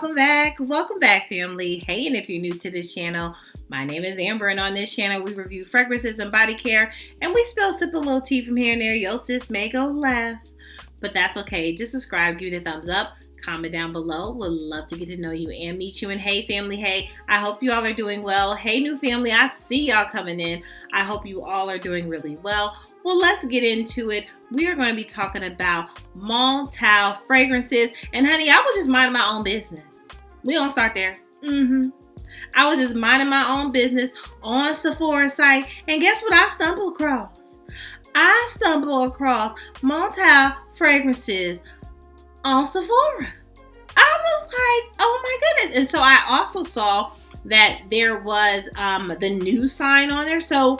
Welcome back, family. Hey, and if you're new to this channel, my name is Amber, and on this channel, we review fragrances and body care, and we sip a little tea from here and there. Yo, sis may go left, but that's okay. Just subscribe, give me the thumbs up, comment down below. Would love to get to know you and meet you. And hey, family, hey, I hope you all are doing well. Hey, new family, I see y'all coming in. I hope you all are doing really well. Well, let's get into it. We are going to be talking about MONTALE fragrances. And honey, I was just minding my own business. We gonna start there. I was just minding my own business on Sephora site. And guess what I stumbled across? I stumbled across MONTALE fragrances on Sephora. I was like, oh my goodness. And so I also saw that there was the new sign on there. So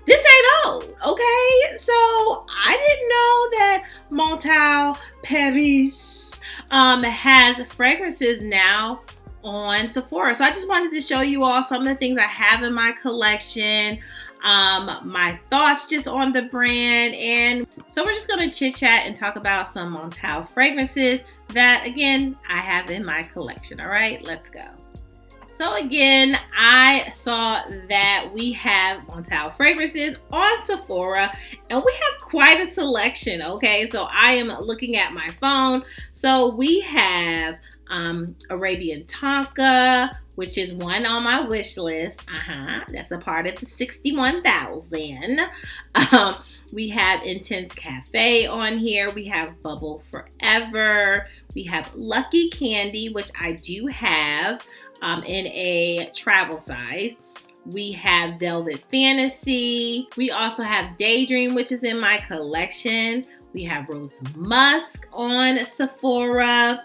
this ain't old, okay? So I didn't know that MONTALE Paris has fragrances now on Sephora. So I just wanted to show you all some of the things I have in my collection, my thoughts just on the brand. And so we're just going to chit chat and talk about some MONTALE fragrances that, again, I have in my collection. All right, let's go. So again, I saw that we have MONTALE fragrances on Sephora, and we have quite a selection, okay? So I am looking at my phone. So we have Arabian Tonka, which is one on my wish list. That's a part of the 61,000. We have Intense Cafe on here. We have Bubble Forever. We have Lucky Candy, which I do have in a travel size. We have Velvet Fantasy. We also have Daydream, which is in my collection. We have Rose Musk on Sephora.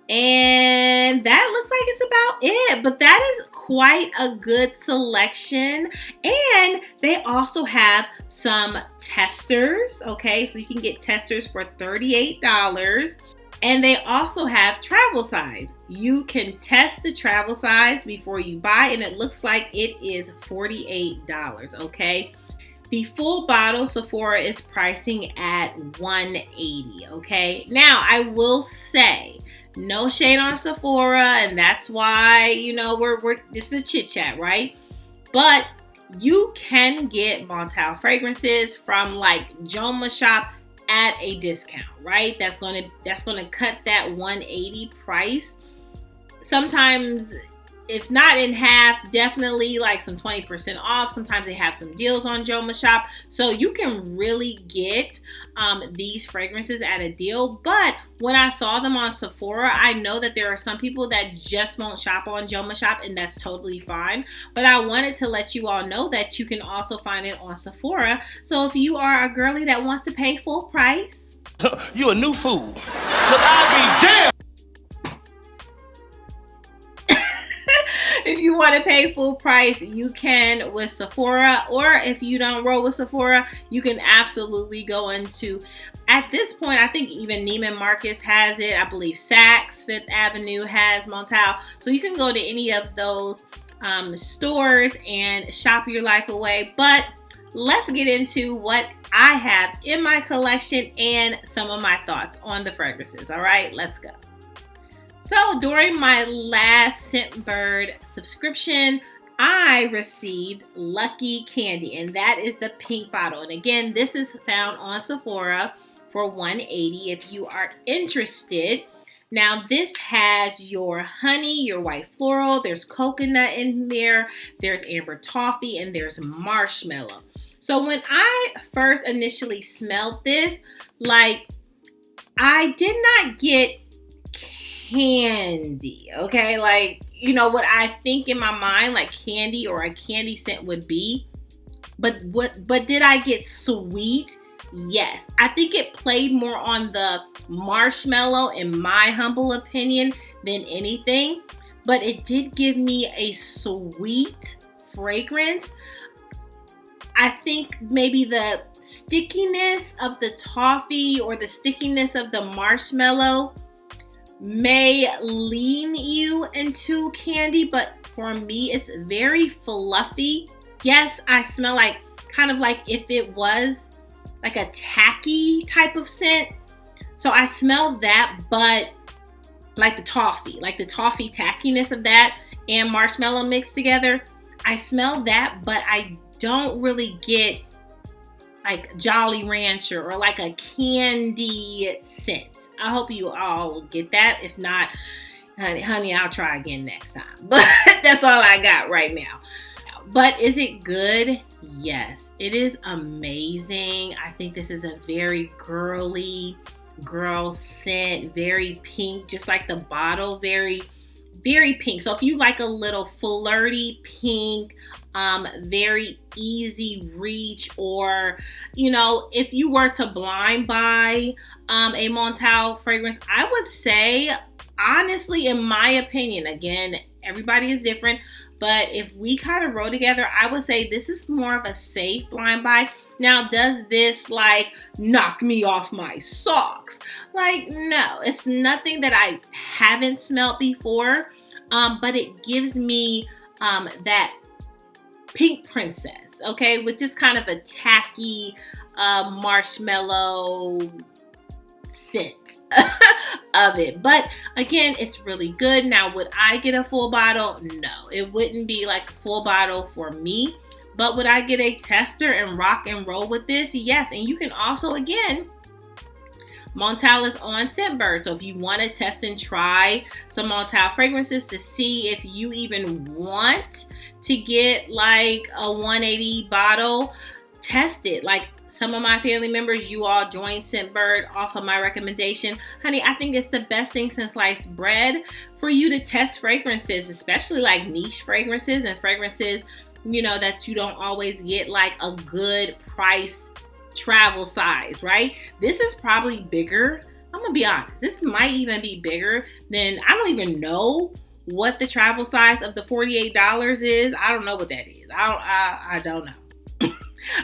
And that looks like it's about it, but that is quite a good selection. And they also have some testers, okay? So you can get testers for $38. And they also have travel size. You can test the travel size before you buy, and it looks like it is $48, okay? The full bottle Sephora is pricing at $180, okay? Now, I will say, no shade on Sephora, and that's why, you know, this is a chit chat, right? But you can get MONTALE fragrances from like Joma Shop at a discount, right? That's gonna cut that $180 price. Sometimes, if not in half, definitely like some 20% off. Sometimes they have some deals on Joma Shop. So you can really get these fragrances at a deal. But when I saw them on Sephora, I know that there are some people that just won't shop on Joma Shop, and that's totally fine. But I wanted to let you all know that you can also find it on Sephora. So if you are a girly that wants to pay full price, you a new fool. Cause I'll be damned. if you want to pay full price, you can with Sephora. Or if you don't roll with Sephora, you can absolutely go into, at this point, I think even Neiman Marcus has it. I believe Saks, Fifth Avenue has MONTALE. So you can go to any of those stores and shop your life away. But let's get into what I have in my collection and some of my thoughts on the fragrances. All right, let's go. So during my last Scentbird subscription, I received Lucky Candy, and that is the pink bottle. And again, this is found on Sephora for $180 if you are interested. Now, this has your honey, your white floral, there's coconut in there, there's amber toffee, and there's marshmallow. So when I first initially smelled this, like, I did not get candy, okay? Like, you know what I think in my mind like candy or a candy scent would be. But did I get sweet? Yes. I think it played more on the marshmallow in my humble opinion than anything, but it did give me a sweet fragrance. I think maybe the stickiness of the toffee or the stickiness of the marshmallow may lean you into candy, but for me, it's very fluffy. Yes, I smell like kind of like if it was like a tacky type of scent. So I smell that, but like the toffee tackiness of that and marshmallow mixed together. I smell that, but I don't really get like Jolly Rancher or like a candy scent. I hope you all get that. If not, honey, I'll try again next time. But that's all I got right now. But is it good? Yes, it is amazing. I think this is a very girly girl scent, very pink, just like the bottle, very, very pink. So if you like a little flirty pink, very easy reach, or, you know, if you were to blind buy a Montale fragrance, I would say, honestly, in my opinion, again, everybody is different, but if we kind of roll together, I would say this is more of a safe blind buy. Now, does this like knock me off my socks? Like, no, it's nothing that I haven't smelled before, but it gives me that pink princess, okay, with just kind of a tacky marshmallow scent of it. But again, it's really good. Now, would I get a full bottle? No, it wouldn't be like a full bottle for me. But would I get a tester and rock and roll with this? Yes. And you can also, again, Montale is on Scentbird. So if you want to test and try some Montale fragrances to see if you even want to get like a 180 bottle, test it. Like some of my family members, you all joined Scentbird off of my recommendation. Honey, I think it's the best thing since sliced bread for you to test fragrances, especially like niche fragrances and fragrances, you know, that you don't always get like a good price travel size, right? This is probably bigger. I'm gonna be honest. This might even be bigger than, I don't even know what the travel size of the $48 is. I don't know what that is. I don't know.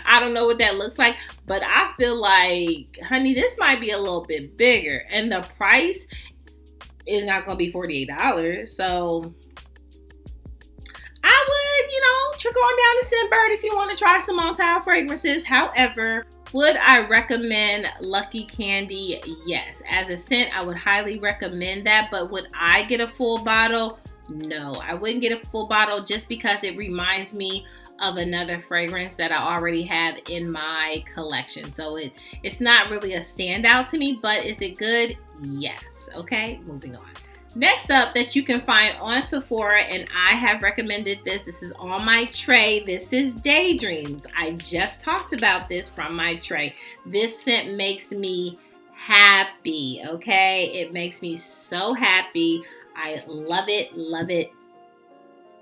I don't know what that looks like, but I feel like, honey, this might be a little bit bigger, and the price is not going to be $48. So I would, you know, trickle on down to Scentbird if you want to try some Montale fragrances. However, would I recommend Lucky Candy? Yes. As a scent, I would highly recommend that, but would I get a full bottle? No, I wouldn't get a full bottle just because it reminds me of another fragrance that I already have in my collection. So it's not really a standout to me, but is it good? Yes. Okay, moving on. Next up that you can find on Sephora, and I have recommended this. This is on my tray. This is Daydreams. I just talked about this from my tray. This scent makes me happy, okay? It makes me so happy. I love it, love it.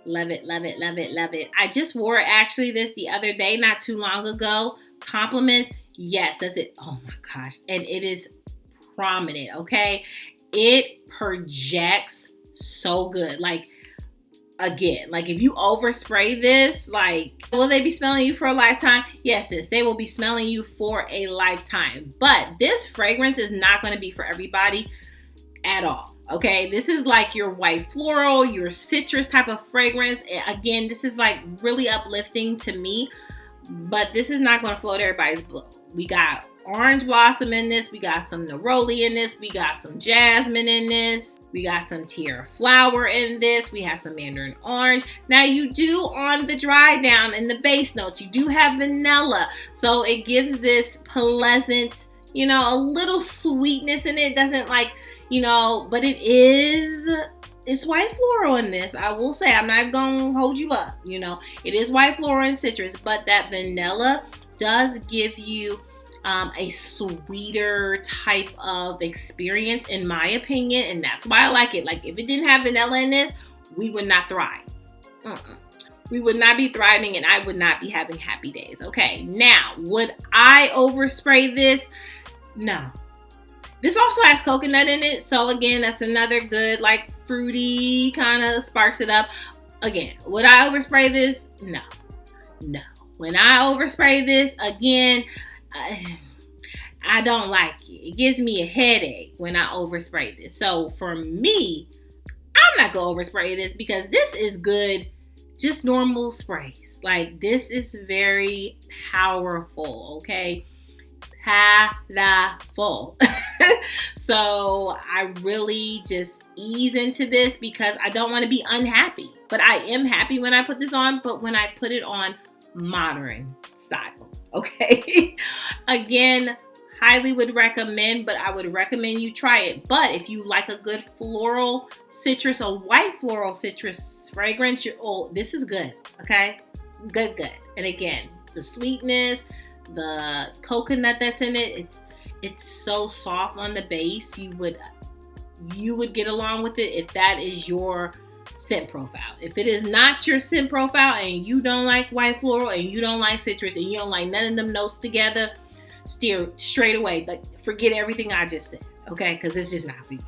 Love it, love it, love it, love it. I just wore actually this the other day, not too long ago. Compliments. Yes, that's it. Oh my gosh. And it is prominent, okay? It projects so good. Like, again, like if you overspray this, like, will they be smelling you for a lifetime? Yes, sis, they will be smelling you for a lifetime. But this fragrance is not going to be for everybody at all. Okay, this is like your white floral, your citrus type of fragrance. Again, this is like really uplifting to me, but this is not going to float everybody's boat. We got orange blossom in this. We got some neroli in this. We got some jasmine in this. We got some tiara flower in this. We have some mandarin orange. Now you do on the dry down in the base notes, you do have vanilla. So it gives this pleasant, you know, a little sweetness in it. It doesn't like, you know, but it's white floral in this. I will say, I'm not going to hold you up. You know, it is white floral and citrus, but that vanilla does give you a sweeter type of experience, in my opinion. And that's why I like it. Like, if it didn't have vanilla in this, we would not thrive. We would not be thriving, and I would not be having happy days. Okay, now, would I overspray this? No. This also has coconut in it. So again, that's another good, like, fruity kind of sparks it up. Again, would I overspray this? No. No. When I overspray this, again, I don't like it. It gives me a headache when I overspray this. So for me, I'm not going to overspray this because this is good, just normal sprays. Like, this is very powerful, okay? Powerful. So I really just ease into this because I don't want to be unhappy. But I am happy when I put this on, but when I put it on modern style, okay? Again, highly would recommend, but I would recommend you try it. But if you like a good floral citrus or white floral citrus fragrance, this is good, okay? Good. And again, the sweetness, the coconut that's in it, it's so soft on the base. You would get along with it if that is your scent profile. If it is not your scent profile and you don't like white floral and you don't like citrus and you don't like none of them notes together, steer straight away. Like, forget everything I just said, okay? Because it's just not for you.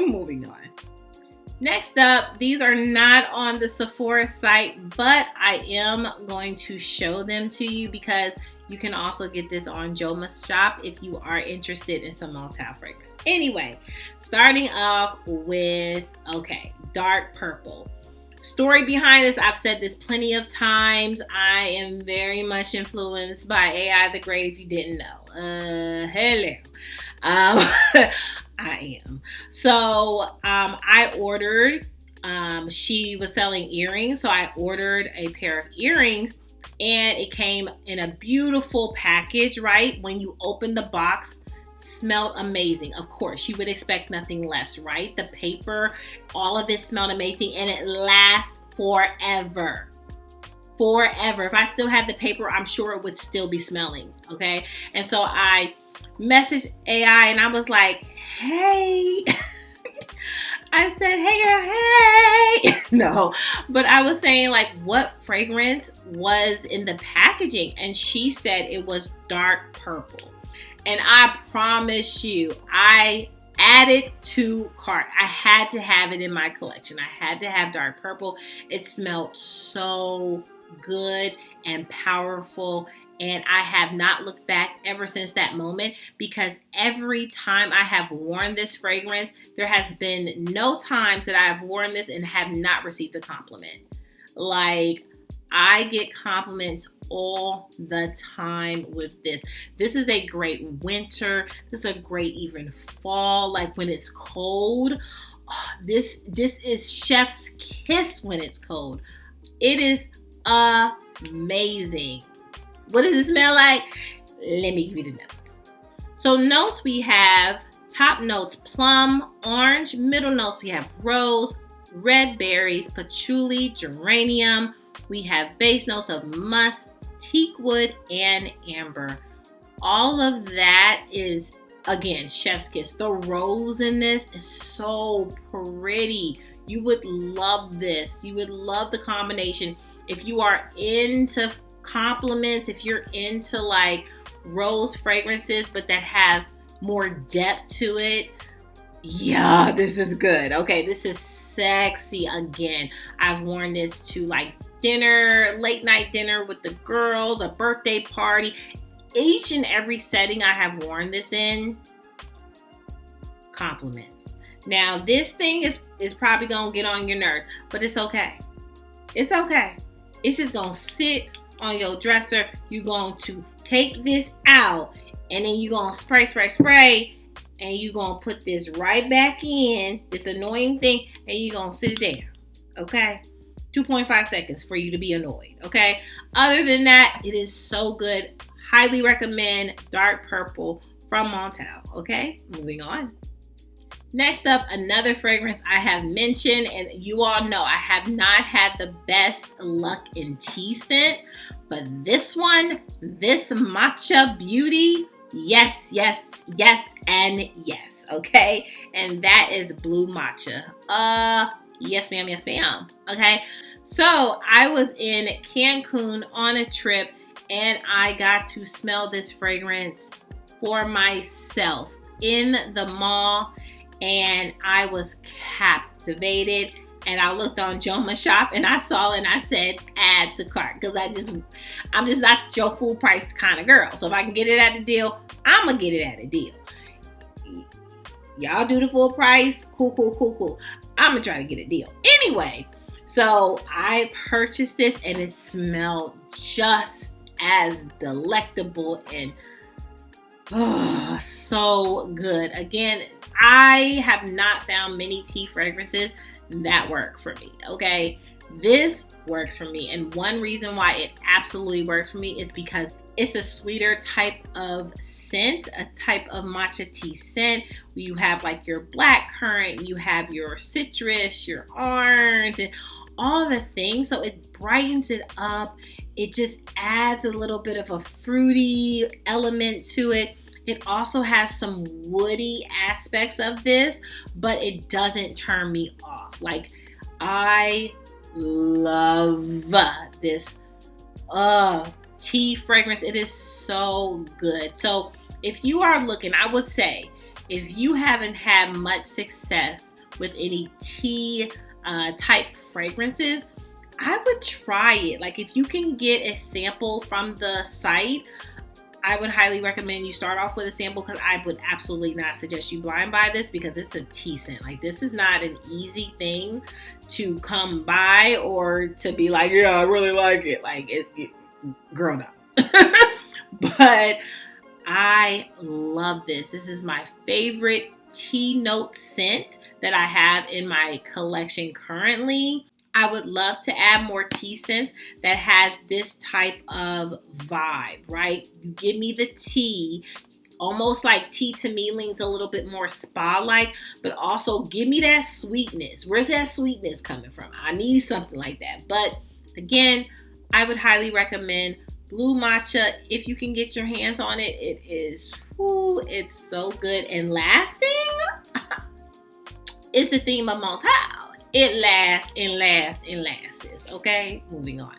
Moving on. Next up, these are not on the Sephora site, but I am going to show them to you because you can also get this on Joma's shop if you are interested in some Montale fragrance. Anyway, starting off with, dark purple. Story behind this, I've said this plenty of times. I am very much influenced by AI the Great, if you didn't know. Hello. I am. So I ordered, she was selling earrings. So I ordered a pair of earrings and it came in a beautiful package, right? When you open the box, smelled amazing. Of course, you would expect nothing less, right? The paper, all of it smelled amazing and it lasts forever. Forever. If I still had the paper, I'm sure it would still be smelling, okay? And so I messaged AI and I was like, hey, I said, hey girl, hey. No, but I was saying like what fragrance was in the packaging, and she said it was dark purple. And I promise you, I added to cart. I had to have it in my collection. I had to have dark purple. It smelled so good and powerful. And I have not looked back ever since that moment, because every time I have worn this fragrance, there has been no times that I have worn this and have not received a compliment. Like, I get compliments all the time with this. This is a great winter. This is a great even fall, like when it's cold. Oh, this is chef's kiss when it's cold. It is amazing. What does it smell like? Let me give you the notes. So notes, we have top notes, plum, orange. Middle notes, we have rose, red berries, patchouli, geranium. We have base notes of musk, teakwood, and amber. All of that is, again, chef's kiss. The rose in this is so pretty. You would love this. You would love the combination. If you are into compliments, if you're into like rose fragrances but that have more depth to it, yeah, this is good. Okay, this is sexy. Again, I've worn this to like dinner, late night dinner with the girls, a birthday party. Each and every setting I have worn this in, compliments. Now this thing is probably gonna get on your nerves, but it's okay. It's okay. It's just gonna sit on your dresser. You're going to take this out and then you're going to spray and you're going to put this right back in, this annoying thing, and you're going to sit it down, okay? 2.5 seconds for you to be annoyed, okay? Other than that, it is so good. Highly recommend dark purple from Montale, okay? Moving on. Next up, another fragrance I have mentioned, and you all know I have not had the best luck in tea scent, but this one, this matcha beauty, yes, and yes, okay? And that is blue matcha. Yes ma'am, okay? So I was in Cancun on a trip, and I got to smell this fragrance for myself in the mall. And I was captivated, and I looked on Joma's shop and I saw it and I said add to cart, because I'm just not your full price kind of girl. So if I can get it at a deal, I'm gonna get it at a deal. Y'all do the full price, cool. I'm gonna try to get a deal anyway. So I purchased this and it smelled just as delectable and Oh, so good. Again, I have not found many tea fragrances that work for me, okay? This works for me. And one reason why it absolutely works for me is because it's a sweeter type of scent, a type of matcha tea scent. You have like your black currant, you have your citrus, your orange, and all the things. So it brightens it up. It just adds a little bit of a fruity element to it. It also has some woody aspects of this, but it doesn't turn me off. Like, I love this tea fragrance. It is so good. So if you are looking, I would say, if you haven't had much success with any tea type fragrances, I would try it. Like, if you can get a sample from the site, I would highly recommend you start off with a sample, because I would absolutely not suggest you blind buy this, because it's a tea scent. Like, this is not an easy thing to come by or to be like, yeah, I really like it. Like, girl, no. But I love this. This is my favorite tea note scent that I have in my collection currently. I would love to add more tea scents that has this type of vibe, right? You give me the tea, almost like tea to me leans a little bit more spa-like, but also give me that sweetness. Where's that sweetness coming from? I need something like that. But again, I would highly recommend Blue Matcha. If you can get your hands on it, it is, it's so good. And last thing is the theme of Montale. It lasts and lasts and lasts, okay? Moving on.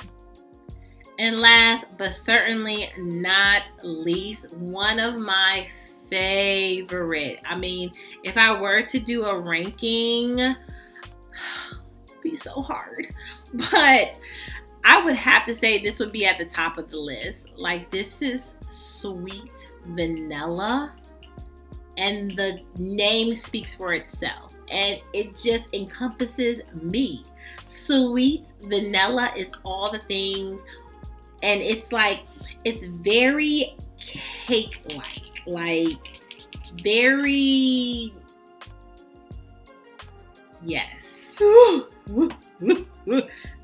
And last but certainly not least, one of my favorite. I mean, if I were to do a ranking, it'd be so hard. But I would have to say this would be at the top of the list. Like, this is Sweet Vanilla. And the name speaks for itself. And it just encompasses me. Sweet vanilla is all the things. And it's like, it's very cake-like. Like, very, yes.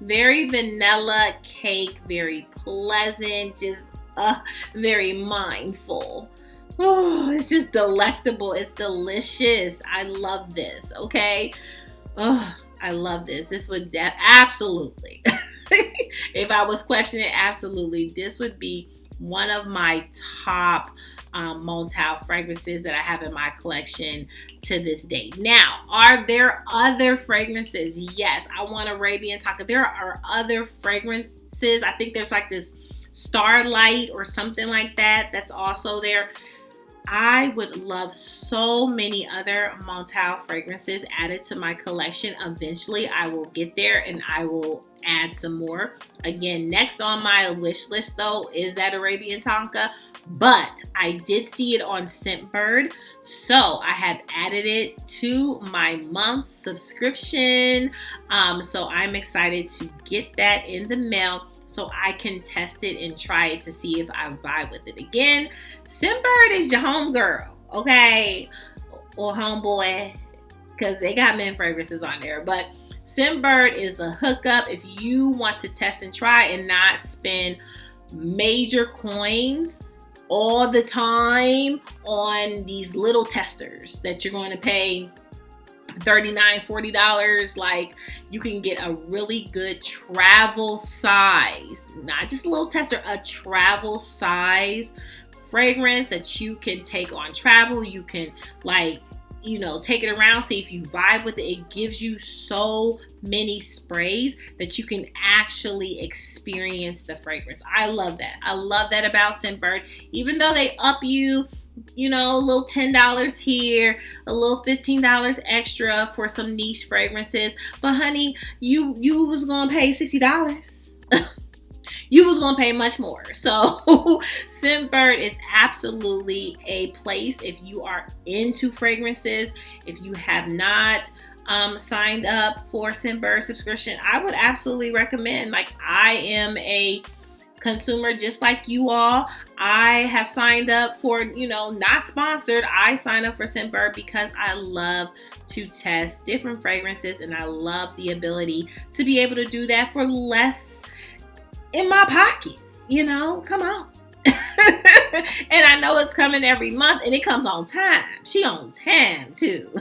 Very vanilla cake, very pleasant, just very mindful. Oh, it's just delectable. It's delicious. I love this, okay? Oh, I love this. This would absolutely, if I was questioning it, absolutely, this would be one of my top Montale fragrances that I have in my collection to this day. Now, are there other fragrances? Yes, I want Arabian Taka. There are other fragrances. I think there's like this Starlight or something like that that's also there. I would love so many other Montale fragrances added to my collection. Eventually, I will get there and I will add some more. Again, next on my wish list, though, is that Arabian Tonka. But I did see it on Scentbird, so I have added it to my month subscription. So I'm excited to get that in the mail so I can test it and try it to see if I vibe with it. Again, Scentbird is your homegirl, okay? Or homeboy, because they got men fragrances on there. But Scentbird is the hookup if you want to test and try and not spend major coins all the time on these little testers that you're going to pay $39, $40. Like, you can get a really good travel size, not just a little tester, a travel size fragrance that you can take on travel. You can, like, you know, take it around, see if you vibe with it. It gives you so many sprays that you can actually experience the fragrance. I love that. I love that about Scentbird. Even though they up you, you know, a little $10 here, a little $15 extra for some niche fragrances. But honey, you was gonna pay $60. You was gonna pay much more. So Scentbird is absolutely a place if you are into fragrances. If you have not signed up for Scentbird subscription, I would absolutely recommend. Like, I am a consumer just like you all. I have signed up for, not sponsored. I signed up for Scentbird because I love to test different fragrances, and I love the ability to be able to do that for less in my pockets. Come on. And I know it's coming every month, and it comes on time. She on time too.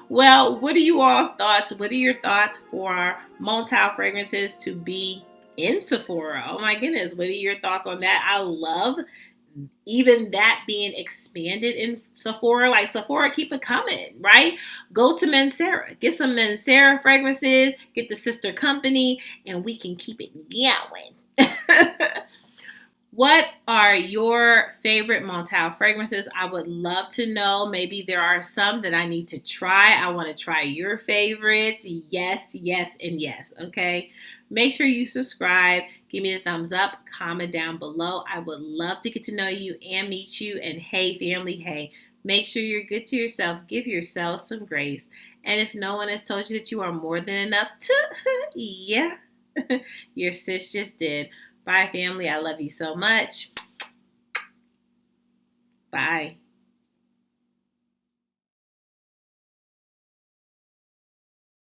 Well, what are you all's thoughts? What are your thoughts for Montale fragrances to be in Sephora? Oh my goodness, what are your thoughts on that? I love even that being expanded in Sephora. Like, Sephora, keep it coming, right? Go to Mancera. Get some Mancera fragrances. Get the sister company, and we can keep it going. What are your favorite Montale fragrances? I would love to know. Maybe there are some that I need to try. I want to try your favorites. Yes, yes, and yes. Okay. Make sure you subscribe. Give me the thumbs up. Comment down below. I would love to get to know you and meet you. And hey, family, hey, make sure you're good to yourself. Give yourself some grace. And if no one has told you that you are more than enough yeah, your sis just did. Bye, family. I love you so much. Bye.